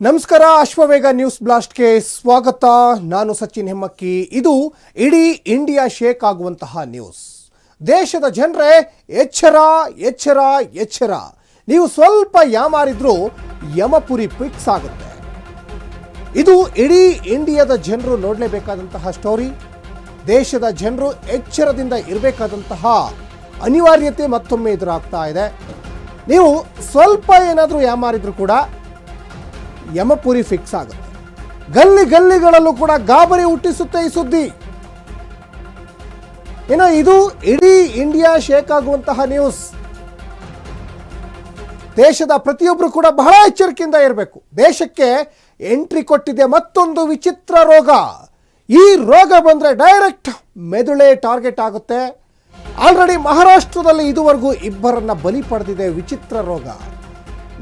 ನಮಸ್ಕಾರ. ಅಶ್ವವೇಗ ನ್ಯೂಸ್ ಬ್ಲಾಸ್ಟ್ಗೆ ಸ್ವಾಗತ. ನಾನು ಸಚಿನ್ ಹೆಮ್ಮಕ್ಕಿ. ಇದು ಇಡೀ ಇಂಡಿಯಾ ಶೇಕ್ ಆಗುವಂತಹ ನ್ಯೂಸ್. ದೇಶದ ಜನರೇ ಎಚ್ಚರ ಎಚ್ಚರ ಎಚ್ಚರ. ನೀವು ಸ್ವಲ್ಪ ಯಾಮಾರಿದ್ರೂ ಯಮಪುರಿ ಫಿಕ್ಸ್ ಆಗುತ್ತೆ. ಇದು ಇಡೀ ಇಂಡಿಯಾದ ಜನರು ನೋಡಲೇಬೇಕಾದಂತಹ ಸ್ಟೋರಿ. ದೇಶದ ಜನರು ಎಚ್ಚರದಿಂದ ಇರಬೇಕಾದಂತಹ ಅನಿವಾರ್ಯತೆ ಮತ್ತೊಮ್ಮೆ ಎದುರಾಗ್ತಾ ಇದೆ. ನೀವು ಸ್ವಲ್ಪ ಏನಾದರೂ ಯಾಮಾರಿದ್ರೂ ಕೂಡ ಯಮಪುರಿ ಫಿಕ್ಸ್ ಆಗುತ್ತೆ. ಗಲ್ಲಿಗಳಲ್ಲೂ ಕೂಡ ಗಾಬರಿ ಹುಟ್ಟಿಸುತ್ತೆ ಈ ಸುದ್ದಿ. ಇದು ಇಡೀ ಇಂಡಿಯಾ ಶೇಕ್ ಆಗುವಂತಹ ನ್ಯೂಸ್. ದೇಶದ ಪ್ರತಿಯೊಬ್ಬರು ಕೂಡ ಬಹಳ ಎಚ್ಚರಿಕೆಯಿಂದ ಇರಬೇಕು. ದೇಶಕ್ಕೆ ಎಂಟ್ರಿ ಕೊಟ್ಟಿದೆ ಮತ್ತೊಂದು ವಿಚಿತ್ರ ರೋಗ. ಈ ರೋಗ ಬಂದರೆ ಡೈರೆಕ್ಟ್ ಮೆದುಳೇ ಟಾರ್ಗೆಟ್ ಆಗುತ್ತೆ. ಆಲ್ರೆಡಿ ಮಹಾರಾಷ್ಟ್ರದಲ್ಲಿ ಇದುವರೆಗೂ ಇಬ್ಬರನ್ನ ಬಲಿ ಪಡೆದಿದೆ ವಿಚಿತ್ರ ರೋಗ.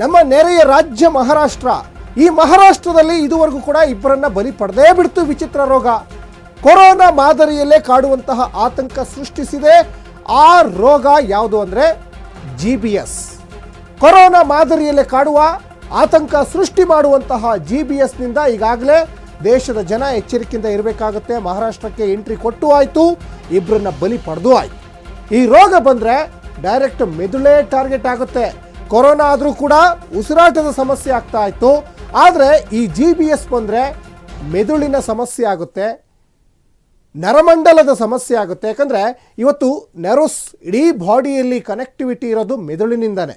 ನಮ್ಮ ನೆರೆಯ ರಾಜ್ಯ ಮಹಾರಾಷ್ಟ್ರ. ಈ ಮಹಾರಾಷ್ಟ್ರದಲ್ಲಿ ಇದುವರೆಗೂ ಕೂಡ ಇಬ್ಬರನ್ನ ಬಲಿ ಪಡೆದೇ ಬಿಡ್ತು ವಿಚಿತ್ರ ರೋಗ. ಕೊರೋನಾ ಮಾದರಿಯಲ್ಲೇ ಕಾಡುವಂತಹ ಆತಂಕ ಸೃಷ್ಟಿಸಿದೆ. ಆ ರೋಗ ಯಾವುದು ಅಂದರೆ GBS. ಕೊರೋನಾ ಮಾದರಿಯಲ್ಲೇ ಕಾಡುವ ಆತಂಕ ಸೃಷ್ಟಿ ಮಾಡುವಂತಹ GBSನಿಂದ ಈಗಾಗಲೇ ದೇಶದ ಜನ ಎಚ್ಚರಿಕೆಯಿಂದ ಇರಬೇಕಾಗುತ್ತೆ. ಮಹಾರಾಷ್ಟ್ರಕ್ಕೆ ಎಂಟ್ರಿ ಕೊಟ್ಟು ಆಯಿತು, ಇಬ್ಬರನ್ನ ಬಲಿ ಪಡೆದು ಆಯಿತು. ಈ ರೋಗ ಬಂದರೆ ಡೈರೆಕ್ಟ್ ಮೆದುಳೇ ಟಾರ್ಗೆಟ್ ಆಗುತ್ತೆ. ಕೊರೋನಾ ಆದರೂ ಕೂಡ ಉಸಿರಾಟದ ಸಮಸ್ಯೆ ಆಗ್ತಾ ಇತ್ತು. ಆದರೆ ಈ GBS ಬಂದರೆ ಮೆದುಳಿನ ಸಮಸ್ಯೆ ಆಗುತ್ತೆ, ನರಮಂಡಲದ ಸಮಸ್ಯೆ ಆಗುತ್ತೆ. ಯಾಕಂದರೆ ಇವತ್ತು ನೆರೋಸ್ ಇಡೀ ಬಾಡಿಯಲ್ಲಿ ಕನೆಕ್ಟಿವಿಟಿ ಇರೋದು ಮೆದುಳಿನಿಂದನೇ.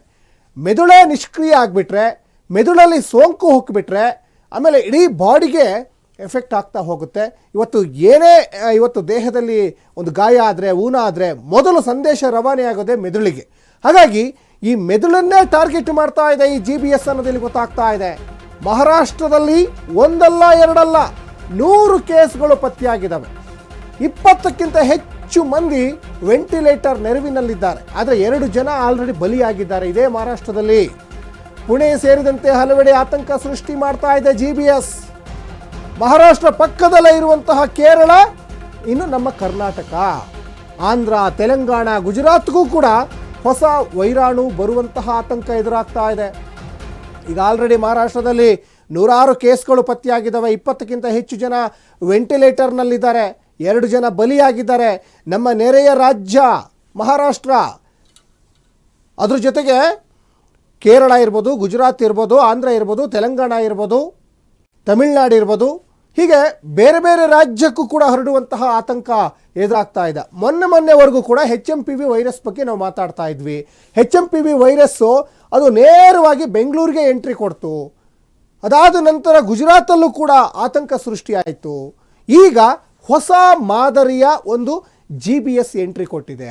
ಮೆದುಳೇ ನಿಷ್ಕ್ರಿಯ ಆಗಿಬಿಟ್ರೆ, ಮೆದುಳಲ್ಲಿ ಸೋಂಕು ಹೋಗಿಬಿಟ್ರೆ ಆಮೇಲೆ ಇಡೀ ಬಾಡಿಗೆ ಎಫೆಕ್ಟ್ ಆಗ್ತಾ ಹೋಗುತ್ತೆ. ಇವತ್ತು ದೇಹದಲ್ಲಿ ಒಂದು ಗಾಯ ಆದರೆ, ಊನ ಆದರೆ ಮೊದಲು ಸಂದೇಶ ರವಾನೆ ಆಗೋದೇ ಮೆದುಳಿಗೆ. ಹಾಗಾಗಿ ಈ ಮೆದುಳನ್ನೇ ಟಾರ್ಗೆಟ್ ಮಾಡ್ತಾ ಇದೆ ಈ GBS ಅನ್ನೋದಲ್ಲಿ ಗೊತ್ತಾಗ್ತಾ ಇದೆ. ಮಹಾರಾಷ್ಟ್ರದಲ್ಲಿ ಒಂದಲ್ಲ ಎರಡಲ್ಲ 100 ಕೇಸ್ಗಳು ಪತ್ತೆಯಾಗಿದ್ದಾವೆ. 20ಕ್ಕಿಂತ ಹೆಚ್ಚು ಮಂದಿ ವೆಂಟಿಲೇಟರ್ ನೆರವಿನಲ್ಲಿದ್ದಾರೆ. ಆದರೆ 2 ಜನ ಆಲ್ರೆಡಿ ಬಲಿಯಾಗಿದ್ದಾರೆ ಇದೇ ಮಹಾರಾಷ್ಟ್ರದಲ್ಲಿ. ಪುಣೆ ಸೇರಿದಂತೆ ಹಲವೆಡೆ ಆತಂಕ ಸೃಷ್ಟಿ ಮಾಡ್ತಾ ಇದೆ GBS. ಮಹಾರಾಷ್ಟ್ರ ಪಕ್ಕದಲ್ಲೇ ಇರುವಂತಹ ಕೇರಳ, ಇನ್ನು ನಮ್ಮ ಕರ್ನಾಟಕ, ಆಂಧ್ರ, ತೆಲಂಗಾಣ, ಗುಜರಾತ್ಗೂ ಕೂಡ ಹೊಸ ವೈರಾಣು ಬರುವಂತಹ ಆತಂಕ ಎದುರಾಗ್ತಾ ಇದೆ. ಈಗ ಆಲ್ರೆಡಿ ಮಹಾರಾಷ್ಟ್ರದಲ್ಲಿ 106 ಕೇಸ್ಗಳು ಪತ್ತೆಯಾಗಿದ್ದಾವೆ. 20ಕ್ಕಿಂತ ಹೆಚ್ಚು ಜನ ವೆಂಟಿಲೇಟರ್ನಲ್ಲಿದ್ದಾರೆ. 2 ಜನ ಬಲಿಯಾಗಿದ್ದಾರೆ. ನಮ್ಮ ನೆರೆಯ ರಾಜ್ಯ ಮಹಾರಾಷ್ಟ್ರ, ಅದ್ರ ಜೊತೆಗೆ ಕೇರಳ ಇರ್ಬೋದು, ಗುಜರಾತ್ ಇರ್ಬೋದು, ಆಂಧ್ರ ಇರ್ಬೋದು, ತೆಲಂಗಾಣ ಇರ್ಬೋದು, ತಮಿಳುನಾಡು ಇರ್ಬೋದು, ಹೀಗೆ ಬೇರೆ ಬೇರೆ ರಾಜ್ಯಕ್ಕೂ ಕೂಡ ಹರಡುವಂತಹ ಆತಂಕ ಎದುರಾಗ್ತಾ ಇದೆ. ಮೊನ್ನೆವರೆಗೂ ಕೂಡ HMPV ವೈರಸ್ ಬಗ್ಗೆ ನಾವು ಮಾತಾಡ್ತಾ ಇದ್ವಿ. HMPV ವೈರಸ್ಸು ಅದು ನೇರವಾಗಿ ಬೆಂಗಳೂರಿಗೆ ಎಂಟ್ರಿ ಕೊಡ್ತು. ಅದಾದ ನಂತರ ಗುಜರಾತಲ್ಲೂ ಕೂಡ ಆತಂಕ ಸೃಷ್ಟಿಯಾಯಿತು. ಈಗ ಹೊಸ ಮಾದರಿಯ ಒಂದು GBS ಎಂಟ್ರಿ ಕೊಟ್ಟಿದೆ.